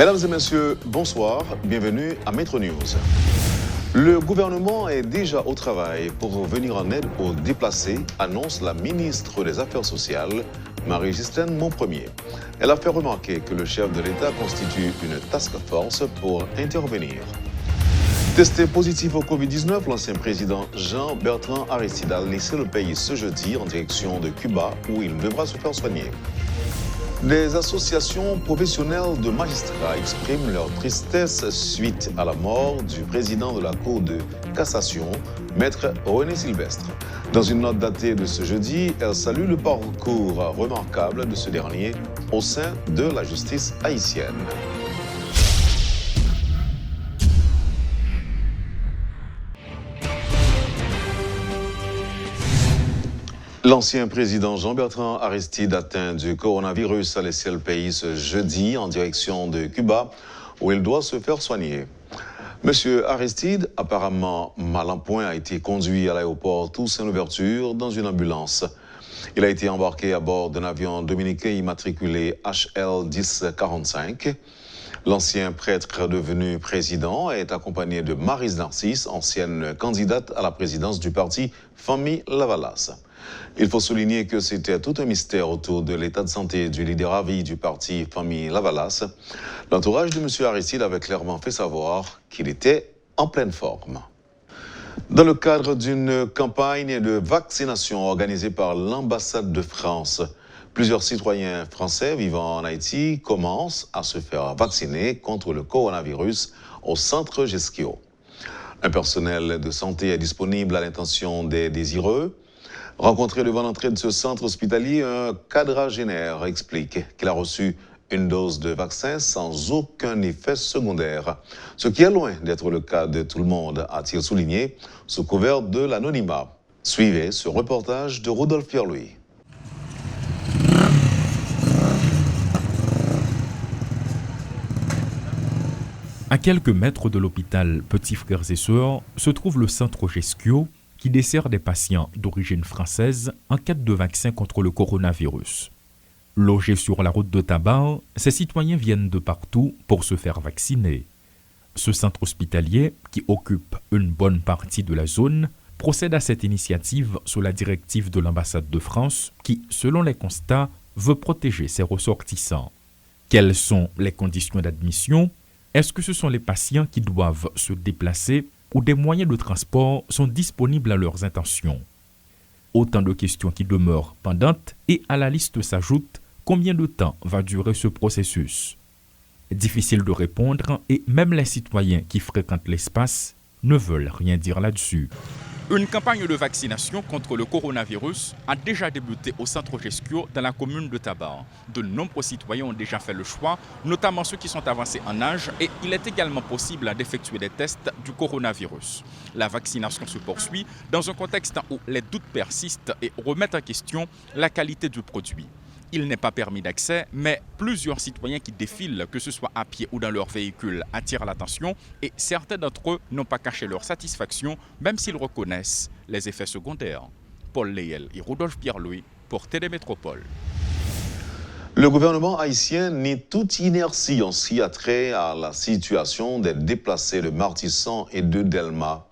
Mesdames et messieurs, bonsoir, bienvenue à Metro News. Le gouvernement est déjà au travail pour venir en aide aux déplacés, annonce la ministre des Affaires sociales, Marie-Ghislaine Monpremier. Elle a fait remarquer que le chef de l'État constitue une task force pour intervenir. Testé positif au Covid-19, l'ancien président Jean-Bertrand Aristide a laissé le pays ce jeudi en direction de Cuba où il devra se faire soigner. Des associations professionnelles de magistrats expriment leur tristesse suite à la mort du président de la Cour de cassation, Maître René Sylvestre. Dans une note datée de ce jeudi, elle salue le parcours remarquable de ce dernier au sein de la justice haïtienne. L'ancien président Jean-Bertrand Aristide, atteint du coronavirus, a laissé le pays ce jeudi en direction de Cuba, où il doit se faire soigner. Monsieur Aristide, apparemment mal en point, a été conduit à l'aéroport Toussaint-Louverture dans une ambulance. Il a été embarqué à bord d'un avion dominicain immatriculé HL 1045. L'ancien prêtre devenu président est accompagné de Maryse Narcisse, ancienne candidate à la présidence du parti Famille Lavalas. Il faut souligner que c'était tout un mystère autour de l'état de santé du leader à vie du parti Famille Lavalas. L'entourage de M. Aristide avait clairement fait savoir qu'il était en pleine forme. Dans le cadre d'une campagne de vaccination organisée par l'ambassade de France, plusieurs citoyens français vivant en Haïti commencent à se faire vacciner contre le coronavirus au centre Gesquio. Un personnel de santé est disponible à l'intention des désireux. Rencontré devant l'entrée de ce centre hospitalier, un quadragénaire explique qu'il a reçu une dose de vaccin sans aucun effet secondaire. Ce qui est loin d'être le cas de tout le monde, a-t-il souligné, sous couvert de l'anonymat. Suivez ce reportage de Rodolphe Pierre-Louis. À quelques mètres de l'hôpital Petits Frères et Sœurs se trouve le centre Gesquio, qui dessert des patients d'origine française en quête de vaccin contre le coronavirus. Logés sur la route de Tabar, ces citoyens viennent de partout pour se faire vacciner. Ce centre hospitalier, qui occupe une bonne partie de la zone, procède à cette initiative sous la directive de l'ambassade de France qui, selon les constats, veut protéger ses ressortissants. Quelles sont les conditions d'admission ? Est-ce que ce sont les patients qui doivent se déplacer ou des moyens de transport sont disponibles à leurs intentions? Autant de questions qui demeurent pendantes et à la liste s'ajoute combien de temps va durer ce processus. Difficile de répondre et même les citoyens qui fréquentent l'espace ne veulent rien dire là-dessus. Une campagne de vaccination contre le coronavirus a déjà débuté au centre Gesquio dans la commune de Tabar. De nombreux citoyens ont déjà fait le choix, notamment ceux qui sont avancés en âge, et il est également possible d'effectuer des tests du coronavirus. La vaccination se poursuit dans un contexte où les doutes persistent et remettent en question la qualité du produit. Il n'est pas permis d'accès, mais plusieurs citoyens qui défilent, que ce soit à pied ou dans leur véhicule, attirent l'attention et certains d'entre eux n'ont pas caché leur satisfaction, même s'ils reconnaissent les effets secondaires. Paul Leyel et Rodolphe Pierre-Louis pour Télémétropole. Le gouvernement haïtien nie toute inertie en ce qui a trait à la situation des déplacés de Martissan et de Delma.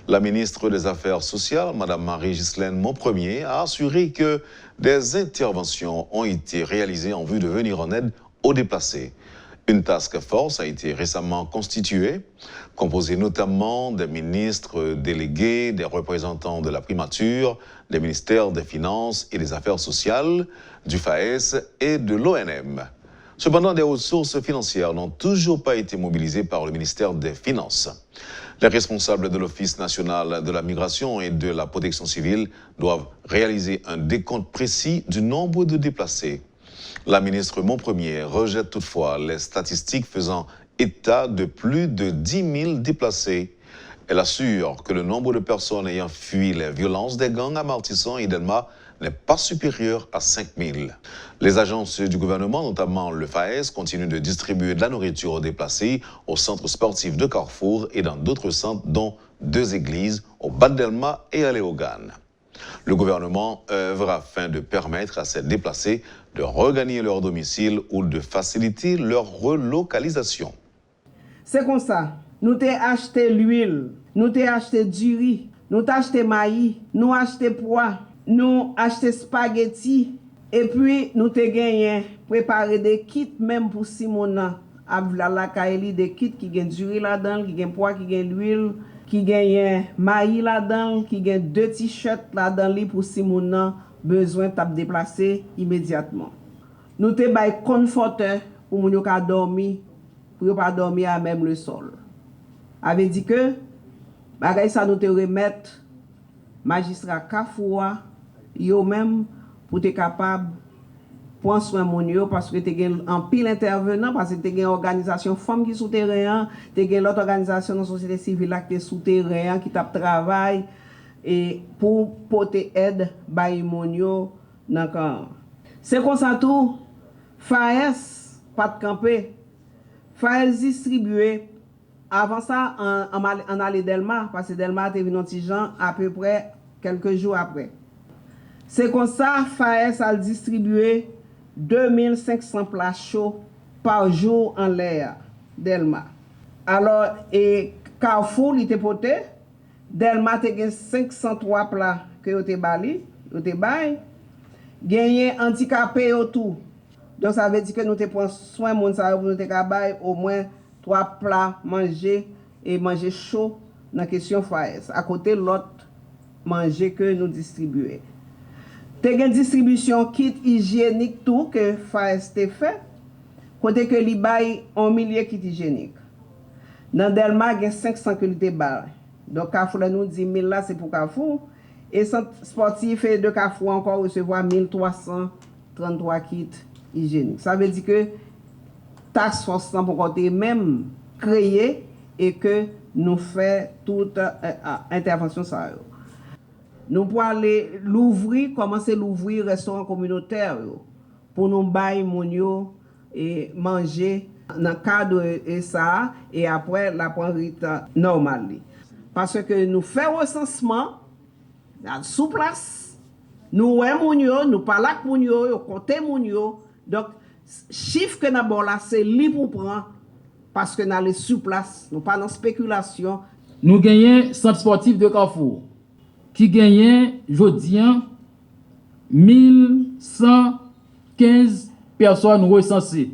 La ministre des Affaires sociales, Mme Marie-Ghislaine Monpremier, a assuré que des interventions ont été réalisées en vue de venir en aide aux déplacés. Une task force a été récemment constituée, composée notamment des ministres délégués, des représentants de la primature, des ministères des Finances et des Affaires sociales, du FAES et de l'ONM. Cependant, des ressources financières n'ont toujours pas été mobilisées par le ministère des Finances. Les responsables de l'Office national de la migration et de la protection civile doivent réaliser un décompte précis du nombre de déplacés. La ministre Monpremier rejette toutefois les statistiques faisant état de plus de 10 000 déplacés. Elle assure que le nombre de personnes ayant fui les violences des gangs à Martissan et Delma n'est pas supérieur à 5 000. Les agences du gouvernement, notamment le FAES, continuent de distribuer de la nourriture aux déplacés au centre sportif de Carrefour et dans d'autres centres, dont 2 églises, au Bas de Delma et à Léogane. Le gouvernement œuvre afin de permettre à ces déplacés de regagner leur domicile ou de faciliter leur relocalisation. C'est comme ça. Nous t'ai acheté l'huile, nous t'ai acheté du riz, nous t'ai acheté maïs, nous acheté pois, nous acheté spaghetti et puis nous t'ai gagné préparé des kits même pour Simona. La kaeli des kits qui gagne du riz là-dedans, qui gagne pois, qui gagne l'huile, qui gagne maïs là-dedans, qui gagne 2 t-shirts là-dedans pour Simona besoin de déplacer immédiatement. Nous t'ai bay conforteur pour moun yo ka dormi, pour pas dormir à même le sol. Avait dit que bagay ça nous te remettre magistrat Kafoua yo même pour te capable prendre soin moun yo parce que te gen en pile intervenant parce que te gen organisation femmes qui sous terrain, te gen l'autre organisation dans société civile là qui sous terrain qui t'a travail et pour porter aide bay moun yo dans camp. C'est comme ça tout FAES pas de camper. FAES distribué avant ça en allée Delma parce que Delma était venu Tijan à peu près quelques jours après. C'est comme ça FAES a distribué 2500 plats chauds par jour en l'air Delma. Alors et Carrefour il était porté Delma te 503 plats que yo te bali, yo te bay. Gagné handicapé autour. Donc ça veut dire que nous te prenons soin de ça pour nous te cabay au moins 3 plats manger et manger chaud dans la question FAES. À côté l'autre manger que nous distribuons. Te gen distribution kit hygiénique tout que FAES te fait. Côté que li bay 1 millier kit hygiénique. Dans Delma gen 500 que li te bay. Donc Carrefour nous dit 1000 là c'est pour Carrefour et centre sportif et de Carrefour encore recevoir 1333 kits hygiénique. Ça veut dire que task force pour côté même créer et que nous fait toute intervention ça. Nous pour aller l'ouvrir, commencer l'ouvrir restaurant communautaire pour nous bailler moun yo et manger dans le cadre de ça et après la prendre normale. Parce que nous faisons recensement sous place, nous ouais moun yo, nous parlons avec moun yo, compter moun yo. Donc, chiffre que nous là, c'est libre pour prendre parce que nous sommes sur place, nous pas dans spéculation. Nous gagnons centre sportif de Carrefour qui gagne jeudi 1115 personnes recensées.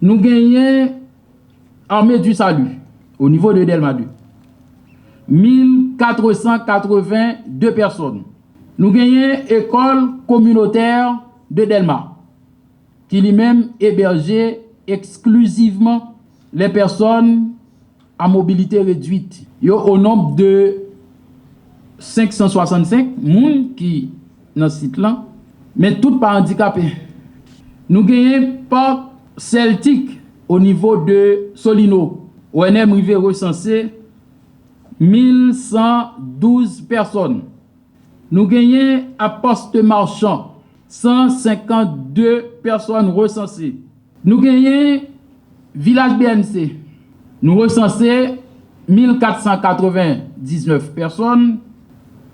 Nous gagnons armée du salut au niveau de Delma 2. 1482 personnes. Nous gagnons école communautaire de Delma qui lui-même hébergeait exclusivement les personnes à mobilité réduite. Au nombre de 565 personnes qui dans ce site là, mais toutes pas handicapées. Nous gagnons parc Celtique au niveau de Solino. ONM rivé recensé 1112 personnes. Nous gagnons à Poste Marchand 152 personnes recensées. Nous gagnons Village BNC. Nous recensons 1499 personnes.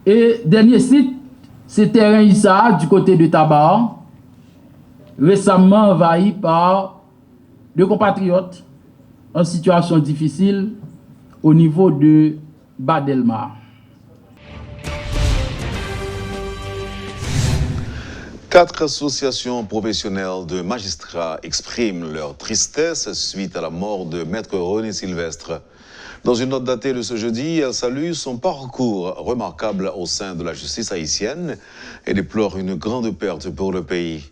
Et dernier site, c'est terrain Issa du côté de Tabar, récemment envahi par deux compatriotes en situation difficile au niveau de Badelma. Quatre associations professionnelles de magistrats expriment leur tristesse suite à la mort de Maître René Sylvestre. Dans une note datée de ce jeudi, elle salue son parcours remarquable au sein de la justice haïtienne et déplore une grande perte pour le pays.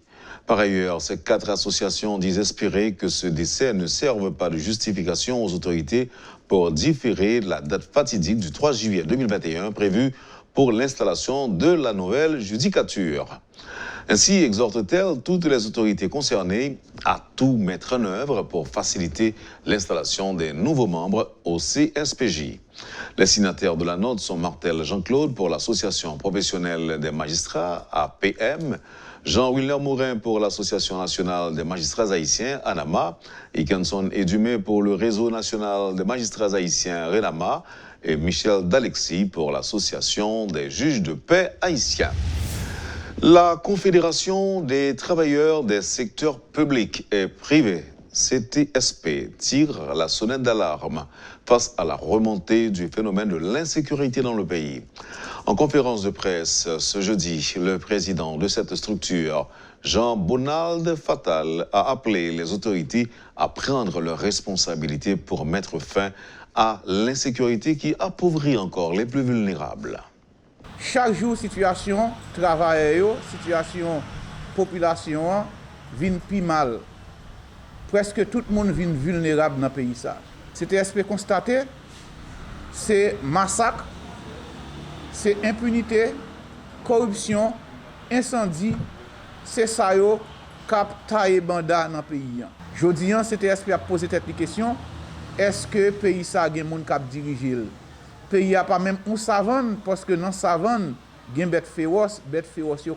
Par ailleurs, ces quatre associations disent espérer que ce décès ne serve pas de justification aux autorités pour différer la date fatidique du 3 juillet 2021 prévue pour l'installation de la nouvelle judicature. Ainsi exhorte-t-elle toutes les autorités concernées à tout mettre en œuvre pour faciliter l'installation des nouveaux membres au CSPJ. Les signataires de la note sont Martel Jean-Claude pour l'Association professionnelle des magistrats, APM, Jean-Wilner Mourin pour l'Association nationale des magistrats haïtiens, ANAMA, Ikenson Edumé pour le Réseau national des magistrats haïtiens, RENAMA, et Michel Dalexis pour l'Association des juges de paix haïtiens. La Confédération des travailleurs des secteurs publics et privés, CTSP, tire la sonnette d'alarme face à la remontée du phénomène de l'insécurité dans le pays. En conférence de presse ce jeudi, le président de cette structure, Jean-Bonald Fatal, a appelé les autorités à prendre leurs responsabilités pour mettre fin à l'insécurité qui appauvrit encore les plus vulnérables. Chaque jour, situation travail, situation population vient plus mal. Presque tout le monde vient vulnérable dans le pays. CTSP constaté, c'est massacre, c'est impunité, corruption, incendie, c'est ça qui a taillé banda dans le pays. Aujourd'hui, CTSP a posé cette question, est-ce que le pays a des gens qui dirigent? Le pays n'a pas même une savane, parce que dans la savane, il y a des bêtes féroces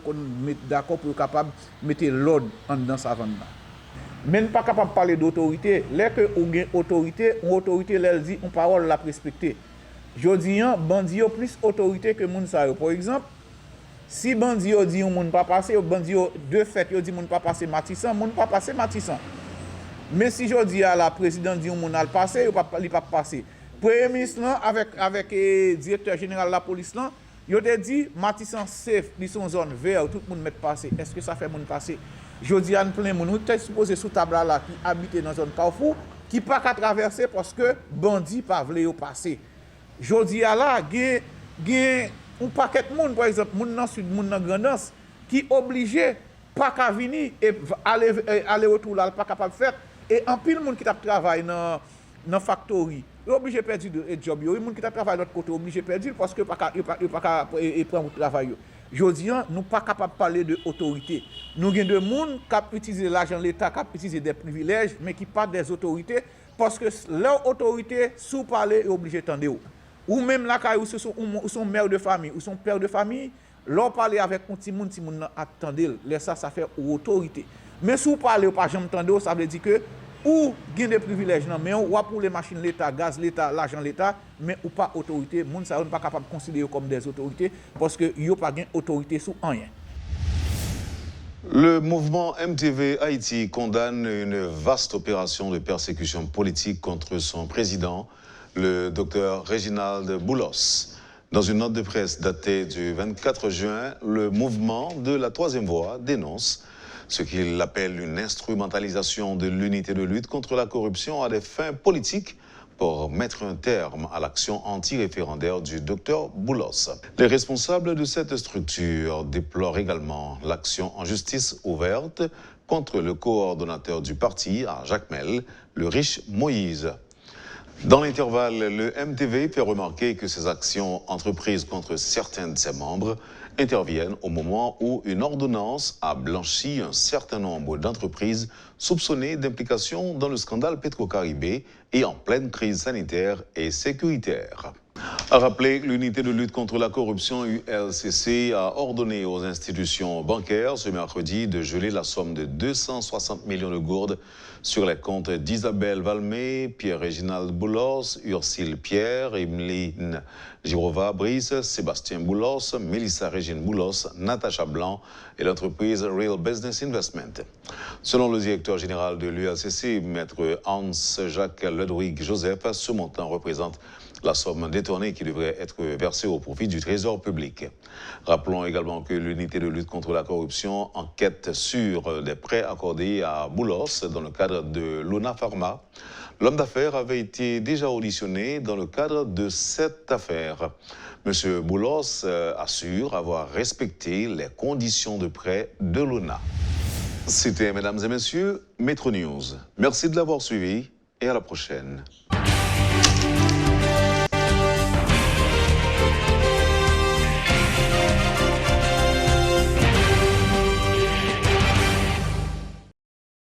qu'on met d'accord pour être capable de mettre l'ordre dans la savane. Même pas capable de parler d'autorité. Lorsque vous avez une autorité, elle dit une parole la respecter. Je dis, bandi a plus autorité que moun sa yo. Par exemple, si bandi dit un moun pas passer, bandi de fait yo dit moun pas passer Matissan, moun pas passer Matissan. Mais si je dis à la présidente dit un moun al passer, il pas passer. Premier ministre avec directeur général de la police là, yo te dit Matissan safe, ils sont zone verte, tout le monde met passer. Est-ce que ça fait moun passer? Je dis à plein moun, nous t'es supposé sous table là qui habite dans zone Carrefour, qui pas qu'à traverser parce que bandi pas vle yo passer. Je dis à là, gen un paquet de monde, par exemple, moun dans sud, moun dans Grandance, qui obligé pas qu'à venir et aller retour là, pas capable faire. Et en pile monde qui t'a travaillé dans factory, obligé perdre le job. Il y a des gens qui travaillent de l'autre côté, obligé perdre parce que pas prendre le travail. Je dis, nous pas capable de parler de autorité. Nous avons des gens qui utilisent l'argent de l'État, qui utilisent des privilèges, mais qui parlent des autorités, parce que leur autorité, sous parler, est obligé d'entendre. Ou même là, quand ils sont mère de famille, ou sont père de famille, leur parler avec un petit monde attendez, ça fait autorité. Mais si vous parlez pas jamais entendre, ça veut dire que ou gain des privilèges non mais ou pour les machines l'État, gaz l'État, l'argent l'État, mais ou pas autorité, moun ça pas capable de considérer comme des autorités parce que yo pas gain autorité sur rien. Le mouvement MTV Haïti condamne une vaste opération de persécution politique contre son président, le docteur Réginald Boulos. Dans une note de presse datée du 24 juin, le mouvement de la Troisième Voie dénonce ce qu'il appelle une instrumentalisation de l'unité de lutte contre la corruption à des fins politiques pour mettre un terme à l'action anti-référendaire du docteur Boulos. Les responsables de cette structure déplorent également l'action en justice ouverte contre le coordonnateur du parti à Jacmel, le riche Moïse. Dans l'intervalle, le MTV fait remarquer que ces actions entreprises contre certains de ses membres interviennent au moment où une ordonnance a blanchi un certain nombre d'entreprises soupçonnées d'implication dans le scandale Petro-Caribé et en pleine crise sanitaire et sécuritaire. A rappeler que l'unité de lutte contre la corruption ULCC a ordonné aux institutions bancaires ce mercredi de geler la somme de 260 millions de gourdes sur les comptes d'Isabelle Valmé, Pierre-Réginald Boulos, Ursule Pierre, Emeline Girova-Brice, Sébastien Boulos, Mélissa Régine Boulos, Natacha Blanc et l'entreprise Real Business Investment. Selon le directeur général de l'ULCC, maître Hans-Jacques Ludwig Joseph, ce montant représente la somme détournée qui devrait être versée au profit du Trésor public. Rappelons également que l'unité de lutte contre la corruption enquête sur des prêts accordés à Boulos dans le cadre de Luna Pharma. L'homme d'affaires avait été déjà auditionné dans le cadre de cette affaire. M. Boulos assure avoir respecté les conditions de prêt de Luna. C'était, mesdames et messieurs, Métro News. Merci de l'avoir suivi et à la prochaine.